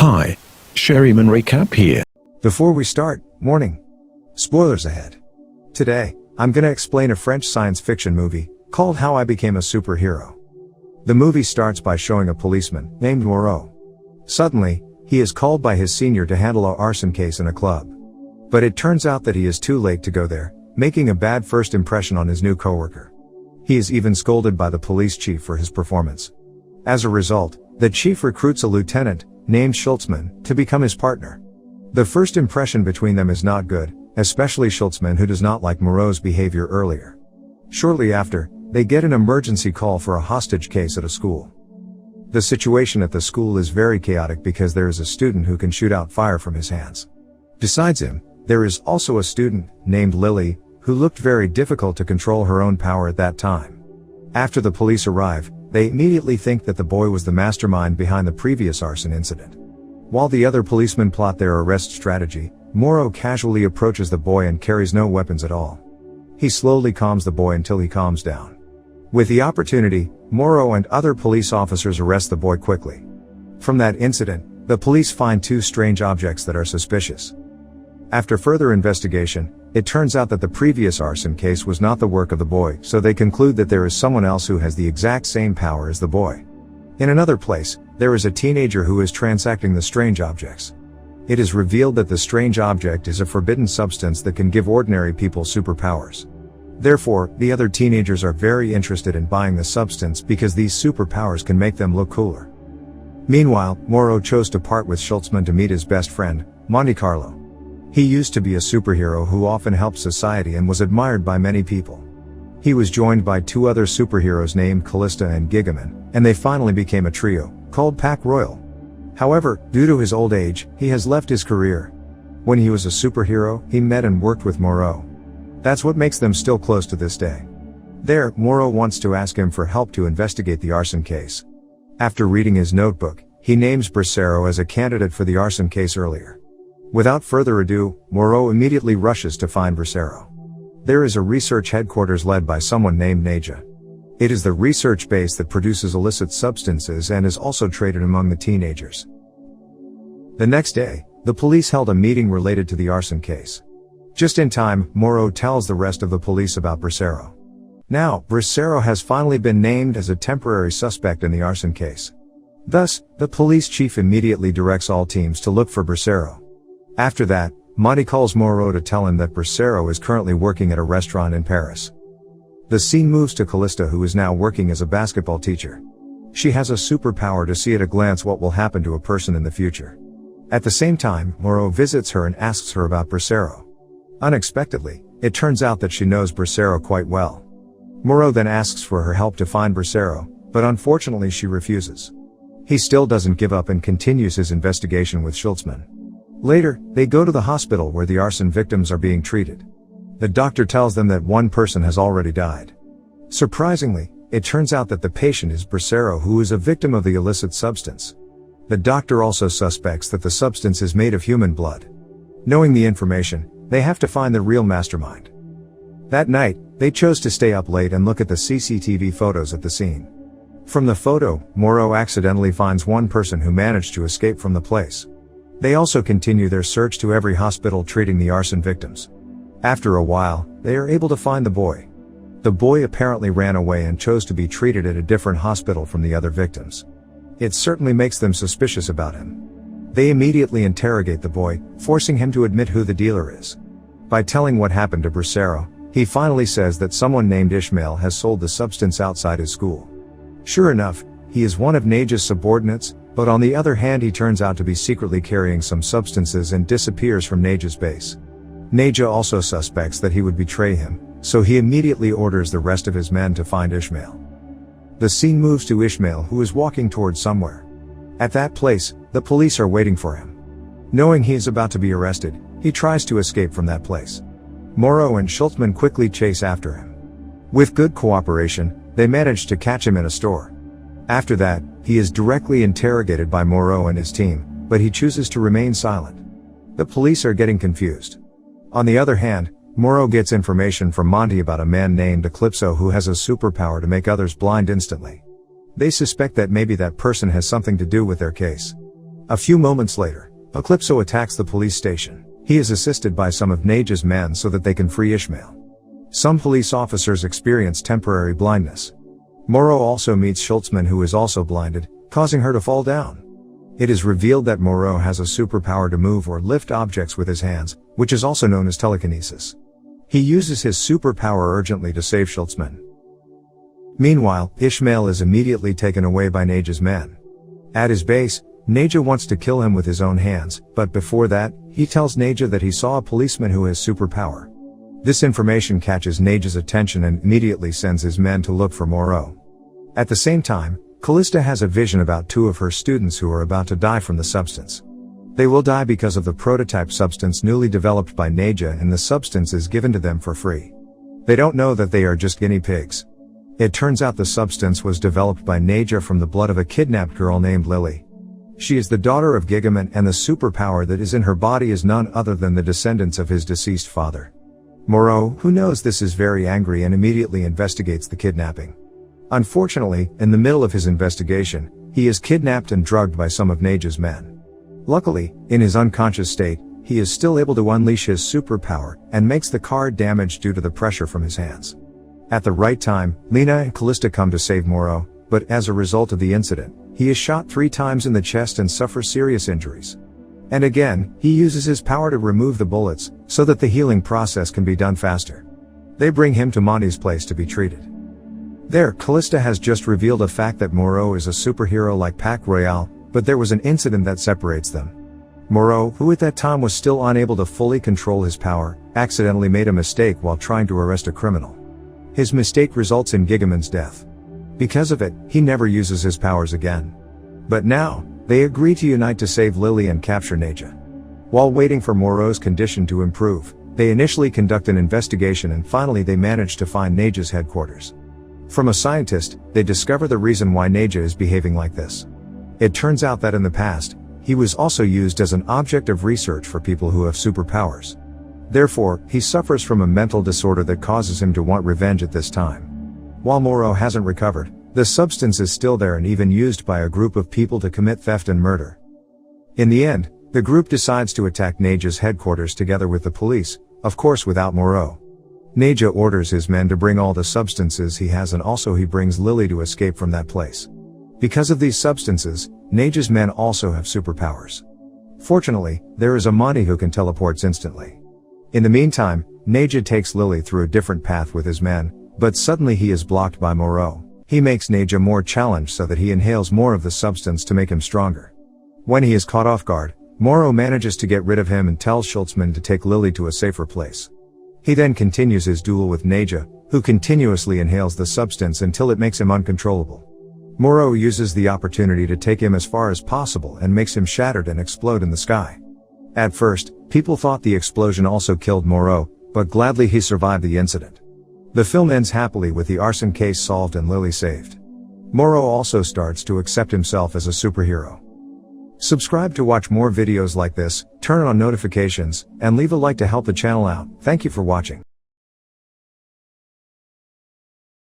Hi, Sherryman Recap here. Before we start, warning. Spoilers ahead. Today, I'm gonna explain a French science fiction movie called How I Became a Superhero. The movie starts by showing a policeman named Moreau. Suddenly, he is called by his senior to handle an arson case in a club. But it turns out that he is too late to go there, making a bad first impression on his new coworker. He is even scolded by the police chief for his performance. As a result, the chief recruits a lieutenant named Schultzman to become his partner. The first impression between them is not good, especially Schultzman, who does not like Moreau's behavior earlier. Shortly after, they get an emergency call for a hostage case at a school. The situation at the school is very chaotic because there is a student who can shoot out fire from his hands. Besides him, there is also a student named Lily, who looked very difficult to control her own power at that time. After the police arrive, they immediately think that the boy was the mastermind behind the previous arson incident. While the other policemen plot their arrest strategy, Moreau casually approaches the boy and carries no weapons at all. He slowly calms the boy until he calms down. With the opportunity, Moreau and other police officers arrest the boy quickly. From that incident, the police find two strange objects that are suspicious. After further investigation, it turns out that the previous arson case was not the work of the boy, so they conclude that there is someone else who has the exact same power as the boy. In another place, there is a teenager who is transacting the strange objects. It is revealed that the strange object is a forbidden substance that can give ordinary people superpowers. Therefore, the other teenagers are very interested in buying the substance because these superpowers can make them look cooler. Meanwhile, Moreau chose to part with Schultzman to meet his best friend, Monte Carlo. He used to be a superhero who often helped society and was admired by many people. He was joined by two other superheroes named Callista and Gigaman, and they finally became a trio, called Pack Royal. However, due to his old age, he has left his career. When he was a superhero, he met and worked with Moreau. That's what makes them still close to this day. There, Moreau wants to ask him for help to investigate the arson case. After reading his notebook, he names Bracero as a candidate for the arson case earlier. Without further ado, Moreau immediately rushes to find Bracero. There is a research headquarters led by someone named Naja. It is the research base that produces illicit substances and is also traded among the teenagers. The next day, the police held a meeting related to the arson case. Just in time, Moreau tells the rest of the police about Bracero. Now, Bracero has finally been named as a temporary suspect in the arson case. Thus, the police chief immediately directs all teams to look for Bracero. After that, Monty calls Moreau to tell him that Bracero is currently working at a restaurant in Paris. The scene moves to Callista, who is now working as a basketball teacher. She has a superpower to see at a glance what will happen to a person in the future. At the same time, Moreau visits her and asks her about Bracero. Unexpectedly, it turns out that she knows Bracero quite well. Moreau then asks for her help to find Bracero, but unfortunately she refuses. He still doesn't give up and continues his investigation with Schultzman. Later, they go to the hospital where the arson victims are being treated. The doctor tells them that one person has already died. Surprisingly, it turns out that the patient is Bracero, who is a victim of the illicit substance. The doctor also suspects that the substance is made of human blood. Knowing the information, they have to find the real mastermind. That night, they chose to stay up late and look at the CCTV photos at the scene. From the photo, Moreau accidentally finds one person who managed to escape from the place. They also continue their search to every hospital treating the arson victims. After a while, they are able to find the boy. The boy apparently ran away and chose to be treated at a different hospital from the other victims. It certainly makes them suspicious about him. They immediately interrogate the boy, forcing him to admit who the dealer is. By telling what happened to Bracero, he finally says that someone named Ishmael has sold the substance outside his school. Sure enough, he is one of Naja's subordinates, but on the other hand he turns out to be secretly carrying some substances and disappears from Naja's base. Naja also suspects that he would betray him, so he immediately orders the rest of his men to find Ishmael. The scene moves to Ishmael, who is walking towards somewhere. At that place, the police are waiting for him. Knowing he is about to be arrested, he tries to escape from that place. Moreau and Schultzman quickly chase after him. With good cooperation, they manage to catch him in a store. After that, he is directly interrogated by Moreau and his team, but he chooses to remain silent. The police are getting confused. On the other hand, Moreau gets information from Monty about a man named Eclipso who has a superpower to make others blind instantly. They suspect that maybe that person has something to do with their case. A few moments later, Eclipso attacks the police station. He is assisted by some of Naja's men so that they can free Ishmael. Some police officers experience temporary blindness. Moro also meets Schultzman, who is also blinded, causing her to fall down. It is revealed that Moro has a superpower to move or lift objects with his hands, which is also known as telekinesis. He uses his superpower urgently to save Schultzman. Meanwhile, Ishmael is immediately taken away by Naja's men. At his base, Naja wants to kill him with his own hands, but before that, he tells Naja that he saw a policeman who has superpower. This information catches Naja's attention and immediately sends his men to look for Moro. At the same time, Callista has a vision about two of her students who are about to die from the substance. They will die because of the prototype substance newly developed by Naja, and the substance is given to them for free. They don't know that they are just guinea pigs. It turns out the substance was developed by Naja from the blood of a kidnapped girl named Lily. She is the daughter of Gigaman, and the superpower that is in her body is none other than the descendants of his deceased father. Moro, who knows this, is very angry and immediately investigates the kidnapping. Unfortunately, in the middle of his investigation, he is kidnapped and drugged by some of Naja's men. Luckily, in his unconscious state, he is still able to unleash his superpower, and makes the car damage due to the pressure from his hands. At the right time, Lena and Callista come to save Moro, but as a result of the incident, he is shot 3 times in the chest and suffers serious injuries. And again, he uses his power to remove the bullets, so that the healing process can be done faster. They bring him to Monty's place to be treated. There, Callista has just revealed a fact that Moro is a superhero like Pac Royale, but there was an incident that separates them. Moro, who at that time was still unable to fully control his power, accidentally made a mistake while trying to arrest a criminal. His mistake results in Gigaman's death. Because of it, he never uses his powers again. But now, they agree to unite to save Lily and capture Naja. While waiting for Moro's condition to improve, they initially conduct an investigation, and finally they manage to find Naja's headquarters. From a scientist, they discover the reason why Naja is behaving like this. It turns out that in the past, he was also used as an object of research for people who have superpowers. Therefore, he suffers from a mental disorder that causes him to want revenge at this time. While Moro hasn't recovered, the substance is still there and even used by a group of people to commit theft and murder. In the end, the group decides to attack Naja's headquarters together with the police, of course without Moro. Naja orders his men to bring all the substances he has, and also he brings Lily to escape from that place. Because of these substances, Naja's men also have superpowers. Fortunately, there is a Monty who can teleport instantly. In the meantime, Naja takes Lily through a different path with his men, but suddenly he is blocked by Moro. He makes Naja more challenged so that he inhales more of the substance to make him stronger. When he is caught off guard, Moro manages to get rid of him and tells Schultzman to take Lily to a safer place. He then continues his duel with Naja, who continuously inhales the substance until it makes him uncontrollable. Moro uses the opportunity to take him as far as possible and makes him shattered and explode in the sky. At first, people thought the explosion also killed Moro, but gladly he survived the incident. The film ends happily with the arson case solved and Lily saved. Moro also starts to accept himself as a superhero. Subscribe to watch more videos like this, turn on notifications, and leave a like to help the channel out. Thank you for watching.